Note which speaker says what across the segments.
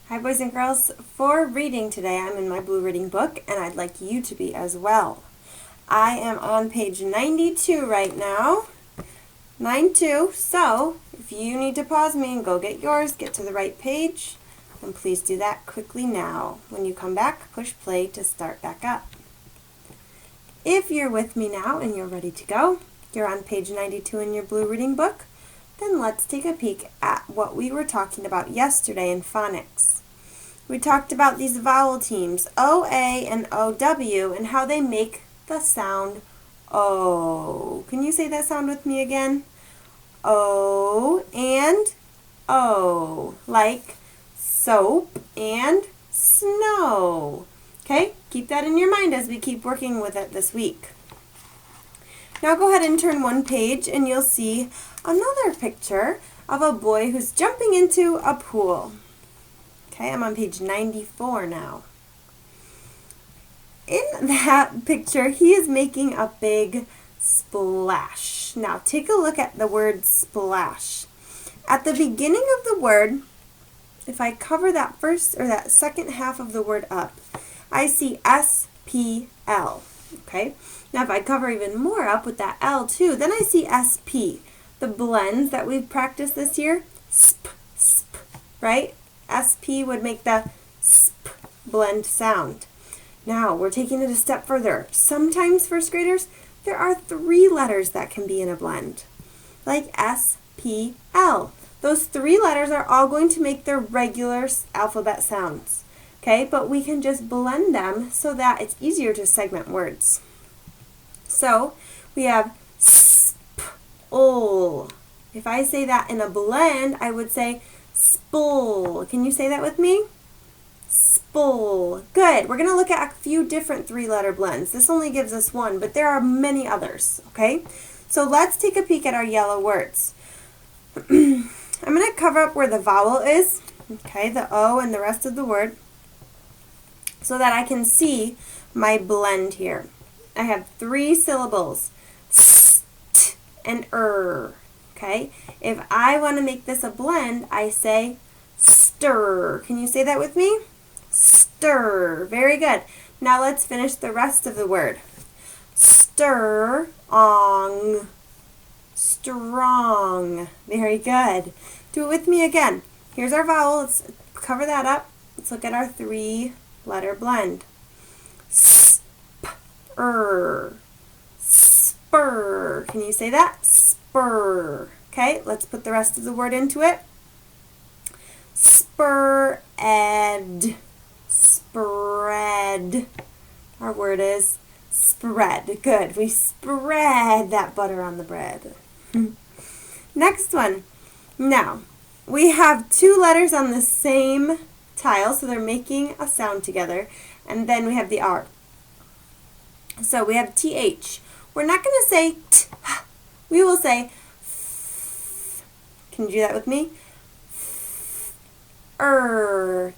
Speaker 1: Hi boys and girls, for reading today I'm in my blue reading book and I'd like you to be as well. I am on page 92 right now, 92, so if you need to pause me and go get yours, get to the right page, then please do that quickly now. When you come back, push play to start back up. If you're with me now and you're ready to go, you're on page 92 in your blue reading book, then let's take a peek at what we were talking about yesterday in phonics. We talked about these vowel teams, OA and OW, and how they make the sound O. Can you say that sound with me again? O and O, like soap and snow. Okay, keep that in your mind as we keep working with it this week. Now go ahead and turn one page and you'll see another picture of a boy who's jumping into a pool. Okay, I'm on page 94 now. In that picture, he is making a big splash. Now take a look at the word splash. At the beginning of the word, if I cover that first or that second half of the word up, I see S-P-L. Okay, now if I cover even more up with that L too, then I see S-P. The blends that we've practiced this year, sp, sp, right? SP would make the sp blend sound. Now we're taking it a step further. Sometimes, first graders, there are 3 letters that can be in a blend, like SPL. Those 3 letters are all going to make their regular alphabet sounds. Okay, but we can just blend them so that it's easier to segment words. So we have SPL. If I say that in a blend, I would say Spul. Can you say that with me? Spul. Good. We're going to look at a few different 3-letter blends. This only gives us one, but there are many others. Okay? So let's take a peek at our yellow words. I'm going to cover up where the vowel is, okay, the O and the rest of the word, so that I can see my blend here. I have 3 syllables, st and okay? If I want to make this a blend, I say stir. Can you say that with me? Stir. Very good. Now let's finish the rest of the word. Stir-ong. Strong. Very good. Do it with me again. Here's our vowel. Let's cover that up. Let's look at our 3-letter blend. Spur. Spur. Can you say that? Spur. Okay, let's put the rest of the word into it. Spur-ed. Spread. Our word is spread. Good. We spread that butter on the bread. Next one. Now, we have 2 letters on the same tile, so they're making a sound together, and then we have the R. So we have TH. We're not going to say t. We will say f. Can you do that with me?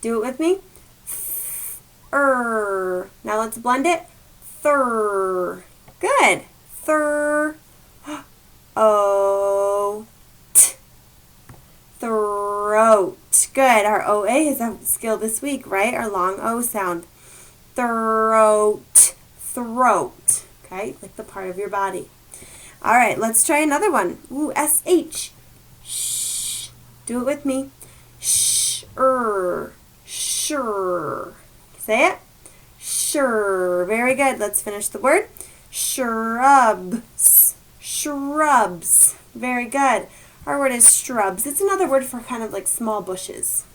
Speaker 1: Do it with me. Now let's blend it. Thur. Good. Thur. O. T. Throat. Good. Our OA is a skill this week, right? Our long O sound. Throat. Throat. Okay, like the part of your body. All right, let's try another one. Ooh, SH. Shh. Do it with me. Sure. Sure. Say it. Sure. Very good. Let's finish the word. Shrubs. Shrubs. Very good. Our word is shrubs. It's another word for kind of like small bushes.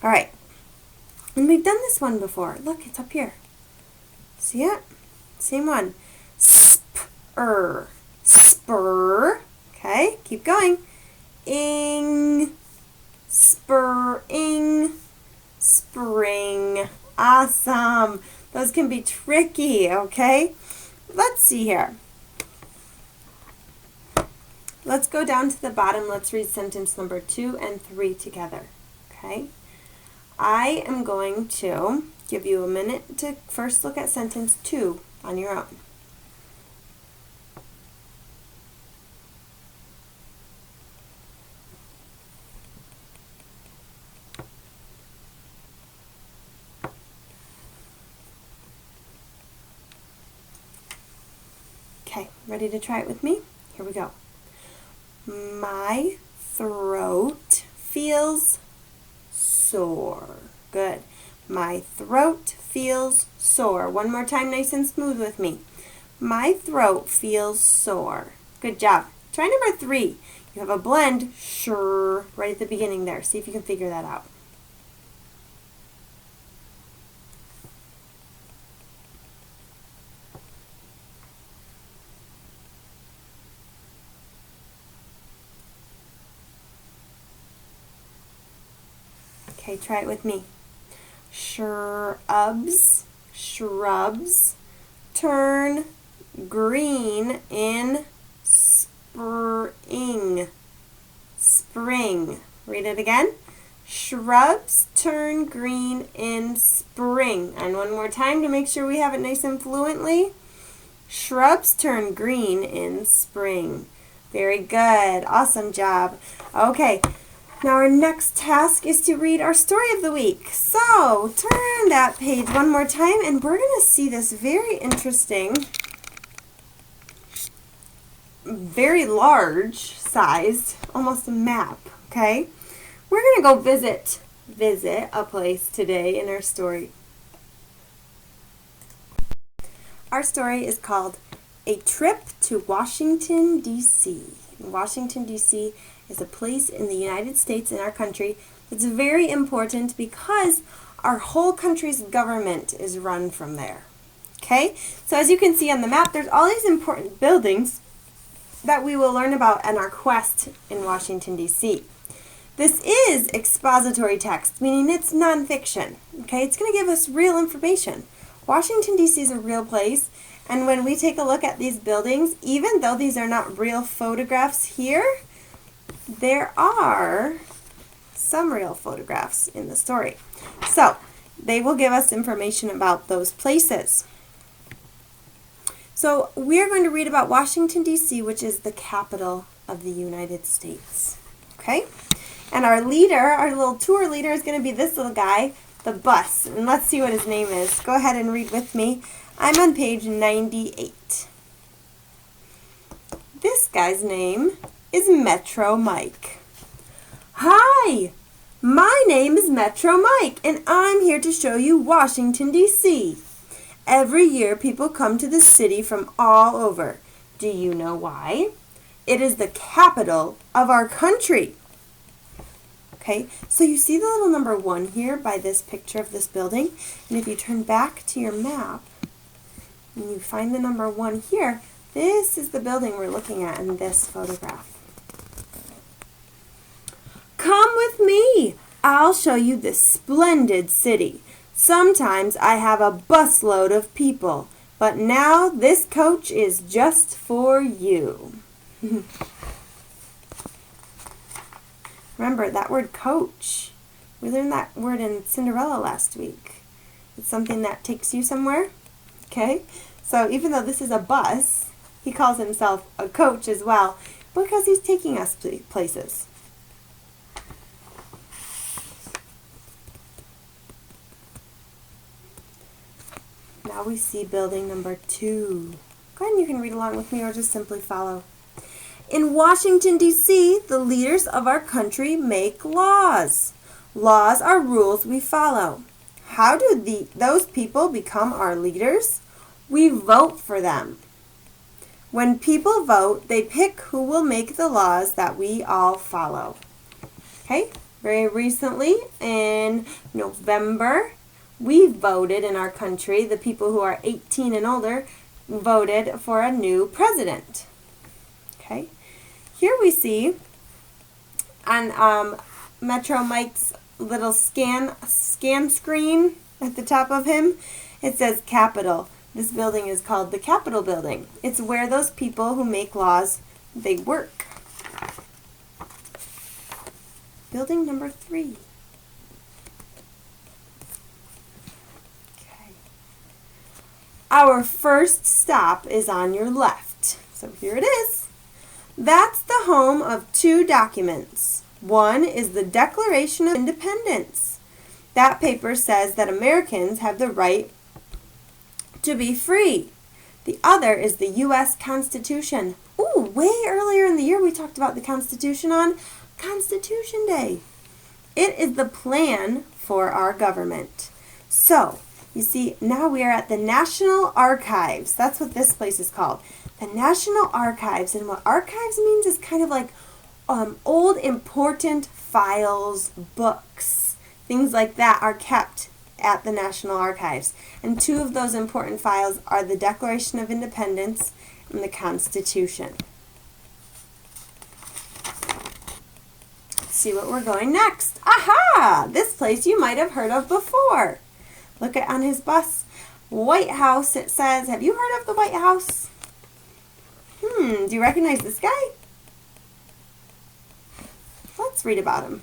Speaker 1: All right. And we've done this one before. Look, it's up here. See it? Same one. Spur. Spur. Okay, keep going. Ing. Spurring. Spring. Awesome. Those can be tricky, okay? Let's see here. Let's go down to the bottom. Let's read sentence number 2 and 3 together, okay? I am going to give you a minute to first look at sentence 2 on your own. Okay, ready to try it with me? Here we go. My throat feels sore. Good. My throat feels sore. One more time, nice and smooth with me. My throat feels sore. Good job. Try number 3. You have a blend, sure, right at the beginning there. See if you can figure that out. Okay, try it with me. Shrubs turn green in spring. Spring. Read it again. Shrubs turn green in spring. And one more time to make sure we have it nice and fluently. Shrubs turn green in spring. Very good. Awesome job. Okay. Now our next task is to read our story of the week. So turn that page one more time and we're going to see this very interesting, very large sized, almost a map, okay? We're going to go visit a place today in our story. Our story is called A Trip to Washington, D.C. Washington, D.C. is a place in the United States, in our country, that's very important because our whole country's government is run from there. Okay? So as you can see on the map, there's all these important buildings that we will learn about on our quest in Washington, D.C. This is expository text, meaning it's nonfiction. Okay? It's going to give us real information. Washington, D.C. is a real place, and when we take a look at these buildings, even though these are not real photographs here, there are some real photographs in the story. So, they will give us information about those places. So, we're going to read about Washington, D.C., which is the capital of the United States. Okay? And our leader, our little tour leader, is going to be this little guy, the bus. And let's see what his name is. Go ahead and read with me. I'm on page 98. This guy's name is Metro Mike. Hi, my name is Metro Mike, and I'm here to show you Washington, D.C. Every year, people come to the city from all over. Do you know why? It is the capital of our country. Okay, so you see the little number 1 here by this picture of this building, and if you turn back to your map, and you find the number 1 here, this is the building we're looking at in this photograph. Come with me. I'll show you this splendid city. Sometimes I have a busload of people, but now this coach is just for you. Remember that word coach. We learned that word in Cinderella last week. It's something that takes you somewhere. Okay? So even though this is a bus, he calls himself a coach as well because he's taking us places. Now we see building number 2. Go ahead and you can read along with me or just simply follow. In Washington, D.C., the leaders of our country make laws. Laws are rules we follow. How do those people become our leaders? We vote for them. When people vote, they pick who will make the laws that we all follow. Okay, very recently in November, we voted in our country, the people who are 18 and older, voted for a new president. Okay, here we see on Metro Mike's little scan screen at the top of him, it says Capitol. This building is called the Capitol Building. It's where those people who make laws, they work. Building number 3. Okay. Our first stop is on your left. So here it is. That's the home of 2 documents. One is the Declaration of Independence. That paper says that Americans have the right to be free, The other is the U.S. Constitution. Ooh, way earlier in the year we talked about the Constitution on Constitution Day. It is the plan for our government. So, you see, now we are at the National Archives. That's what this place is called. The National Archives. And what archives means is kind of like old important files, books, things like that are kept at the National Archives. And two of those important files are the Declaration of Independence and the Constitution. Let's see what we're going next. Aha! This place you might have heard of before. Look at on his bus. White House, it says. Have you heard of the White House? Do you recognize this guy? Let's read about him.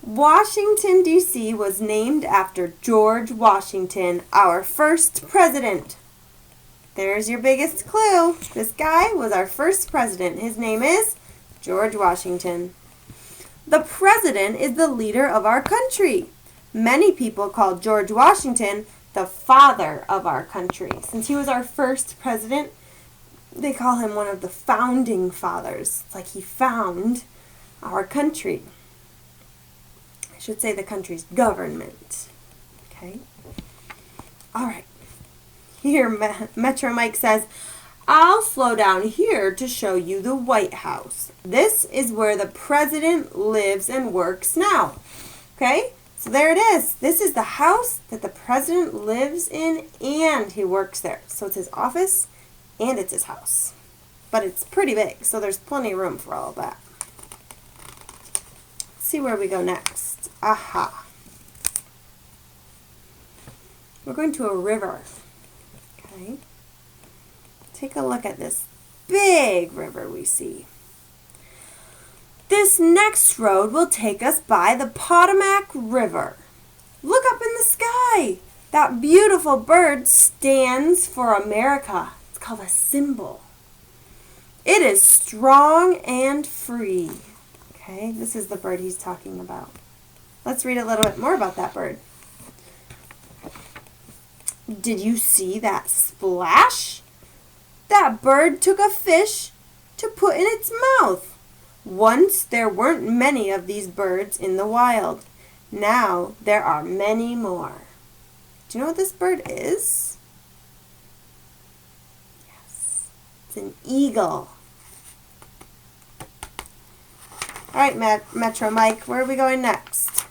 Speaker 1: Washington, D.C. was named after George Washington, our first president. There's your biggest clue. This guy was our first president. His name is George Washington. The president is the leader of our country. Many people call George Washington the father of our country. Since he was our first president, they call him one of the founding fathers. It's like he found our country. I should say the country's government. Okay? All right. Here, Metro Mike says, I'll slow down here to show you the White House. This is where the president lives and works now. Okay? So there it is. This is the house that the president lives in and he works there. So it's his office and it's his house. But it's pretty big, so there's plenty of room for all of that. Let's see where we go next. Aha. We're going to a river. Okay. Take a look at this big river we see. This next road will take us by the Potomac River. Look up in the sky. That beautiful bird stands for America. It's called a symbol. It is strong and free. Okay, this is the bird he's talking about. Let's read a little bit more about that bird. Did you see that splash? That bird took a fish to put in its mouth. Once there weren't many of these birds in the wild. Now there are many more. Do you know what this bird is? Yes, it's an eagle. All right, Metro Mike, where are we going next?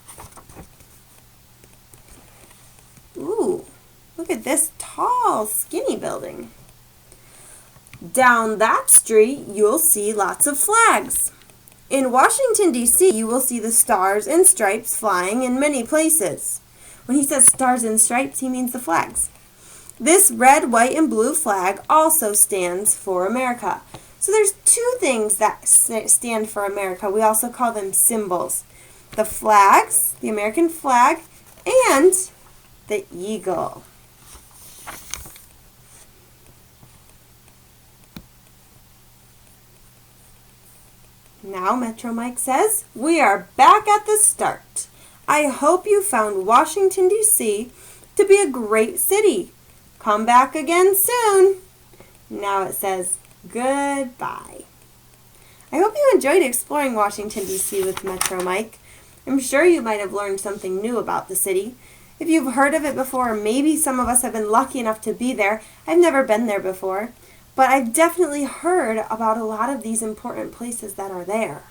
Speaker 1: Ooh, look at this tall, skinny building. Down that street, you'll see lots of flags. In Washington, D.C., you will see the stars and stripes flying in many places. When he says stars and stripes, he means the flags. This red, white, and blue flag also stands for America. So there's two things that stand for America. We also call them symbols. The flags, the American flag, and the eagle. Now, Metro Mike says, we are back at the start. I hope you found Washington, D.C. to be a great city. Come back again soon. Now it says, goodbye. I hope you enjoyed exploring Washington, D.C. with Metro Mike. I'm sure you might have learned something new about the city. If you've heard of it before, maybe some of us have been lucky enough to be there. I've never been there before. But I've definitely heard about a lot of these important places that are there.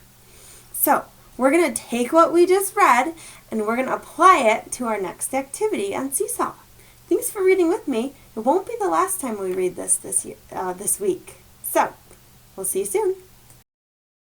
Speaker 1: So, we're going to take what we just read and we're going to apply it to our next activity on Seesaw. Thanks for reading with me. It won't be the last time we read this week. So, we'll see you soon.